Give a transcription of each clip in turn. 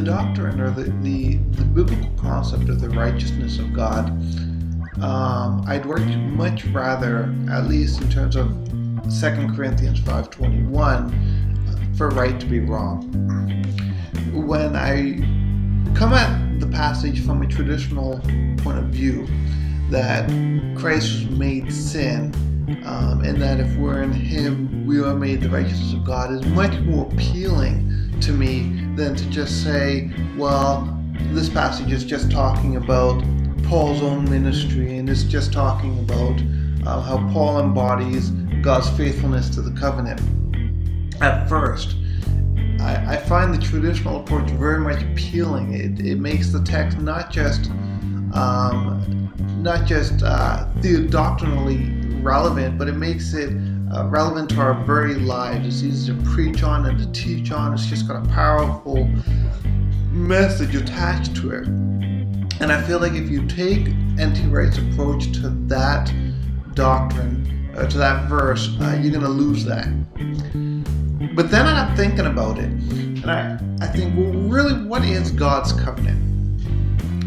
doctrine or the biblical concept of the righteousness of God, I'd much rather, at least in terms of 2 Corinthians 5:21, for right to be wrong. When I come at the passage from a traditional point of view, that Christ was made sin, and that if we're in Him, we are made the righteousness of God, is much more appealing to me than to just say, well, this passage is just talking about Paul's own ministry, and it's just talking about how Paul embodies God's faithfulness to the covenant. At first, I find the traditional approach very much appealing. It makes the text not just doctrinally relevant, but it makes it relevant to our very lives. It's easy to preach on and to teach on. It's just got a powerful message attached to it. And I feel like if you take N.T. Wright's approach to that doctrine, to that verse, you're going to lose that. But then I got thinking about it, and I think, well, really, what is God's covenant?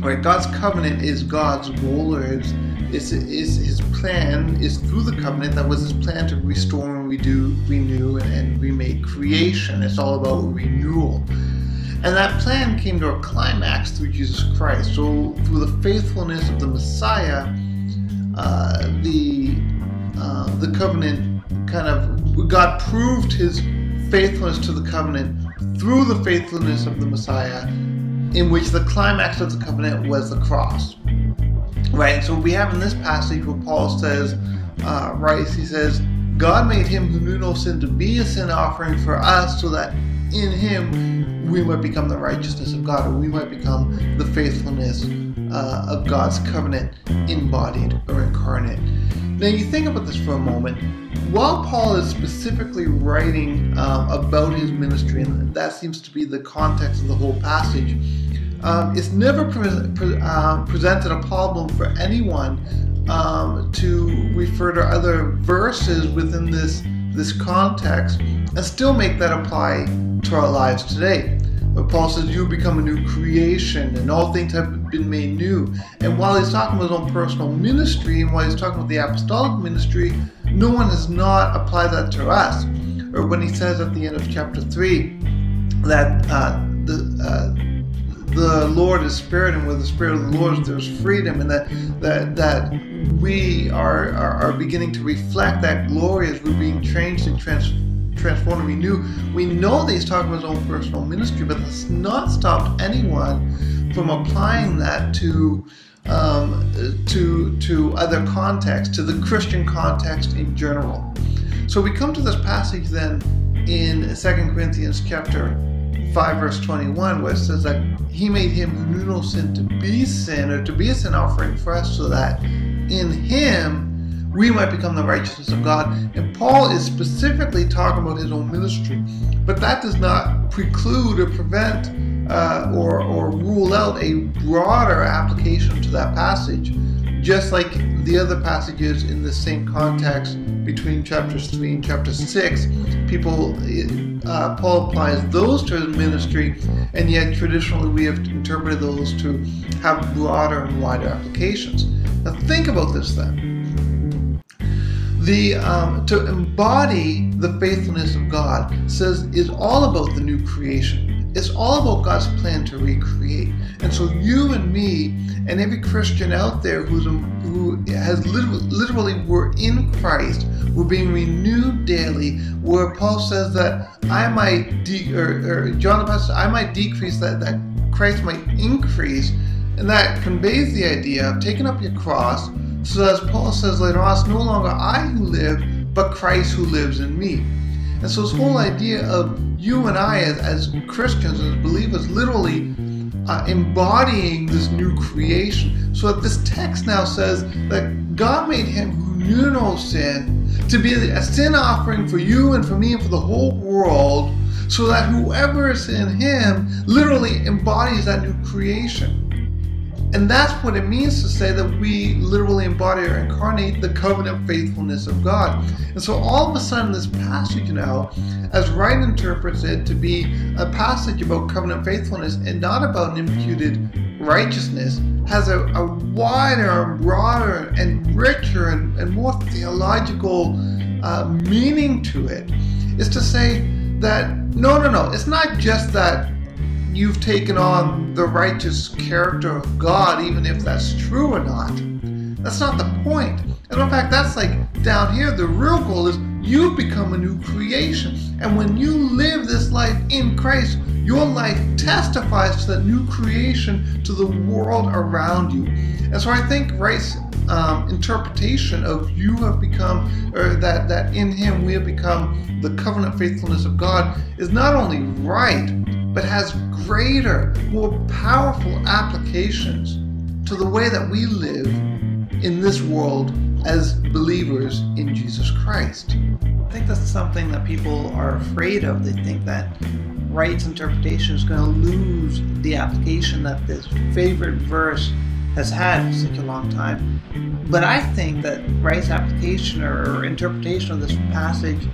Right? God's covenant is God's goal, or is His plan, is through the covenant. That was His plan to restore and renew and remake creation. It's all about renewal. And that plan came to a climax through Jesus Christ. So through the faithfulness of the Messiah, the covenant God proved His faithfulness to the covenant through the faithfulness of the Messiah, in which the climax of the covenant was the cross. Right? So we have in this passage where Paul says, he says, God made Him who knew no sin to be a sin offering for us, so that in Him we might become the righteousness of God, or we might become the faithfulness of God's covenant embodied or incarnate. Now you think about this for a moment. While Paul is specifically writing about his ministry, and that seems to be the context of the whole passage, it's never presented a problem for anyone to refer to other verses within this context and still make that apply to our lives today. But Paul says, you become a new creation, and all things have been made new. And while he's talking about his own personal ministry, and while he's talking about the apostolic ministry, no one has not applied that to us. Or when he says at the end of chapter 3 that the Lord is Spirit, and where the Spirit of the Lord is, there's freedom, and that we are beginning to reflect that glory as we're being changed and transformed and renewed. We know that he's talking about his own personal ministry, but that's not stopped anyone from applying that to other contexts, to the Christian context in general. So we come to this passage then in 2 Corinthians chapter 5 verse 21, where it says that He made Him who knew no sin to be sin, or to be a sin offering for us, so that in Him we might become the righteousness of God. And Paul is specifically talking about his own ministry, but that does not preclude or prevent or rule out a broader application to that passage, just like the other passages in the same context between chapters 3 and chapter 6. Paul applies those to his ministry, and yet traditionally we have interpreted those to have broader and wider applications. Now think about this then. To embody the faithfulness of God is all about the new creation. It's all about God's plan to recreate. And so you and me and every Christian out there who has literally we're in Christ, we're being renewed daily, where Paul says that I might John the Apostle, I might decrease, that Christ might increase. And that conveys the idea of taking up your cross, so as Paul says later on, it's no longer I who live, but Christ who lives in me. And so this whole idea of you and I as Christians, as believers, literally embodying this new creation. So that this text now says that God made Him who knew no sin to be a sin offering for you and for me and for the whole world, so that whoever is in Him literally embodies that new creation. And that's what it means to say that we literally embody or incarnate the covenant faithfulness of God. And so all of a sudden this passage now, as Wright interprets it to be a passage about covenant faithfulness and not about an imputed righteousness, has a wider and broader and richer and more theological meaning to it. Is to say that no, it's not just that you've taken on the righteous character of God, even if that's true or not. That's not the point. And in fact, that's like down here, the real goal is you've become a new creation. And when you live this life in Christ, your life testifies to that new creation to the world around you. And so I think Wright's interpretation of you have become, or that in him we have become the covenant faithfulness of God is not only right, but has greater, more powerful applications to the way that we live in this world as believers in Jesus Christ. I think that's something that people are afraid of. They think that Wright's interpretation is going to lose the application that this favorite verse has had for such a long time. But I think that Wright's application or interpretation of this passage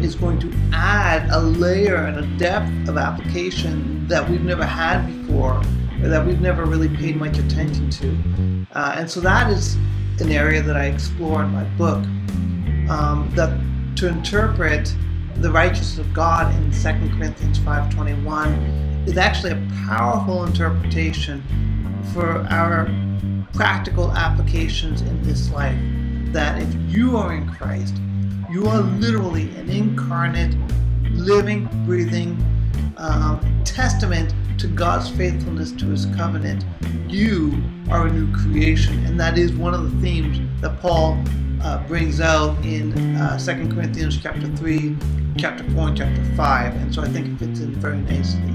is going to add a layer and a depth of application that we've never had before, or that we've never really paid much attention to. And so that is an area that I explore in my book, that to interpret the righteousness of God in 2 Corinthians 5:21 is actually a powerful interpretation for our practical applications in this life. That if you are in Christ, you are literally an incarnate, living, breathing testament to God's faithfulness to his covenant. You are a new creation, and that is one of the themes that Paul brings out in 2 Corinthians chapter 3, chapter 4, and chapter 5, and so I think it fits in very nicely.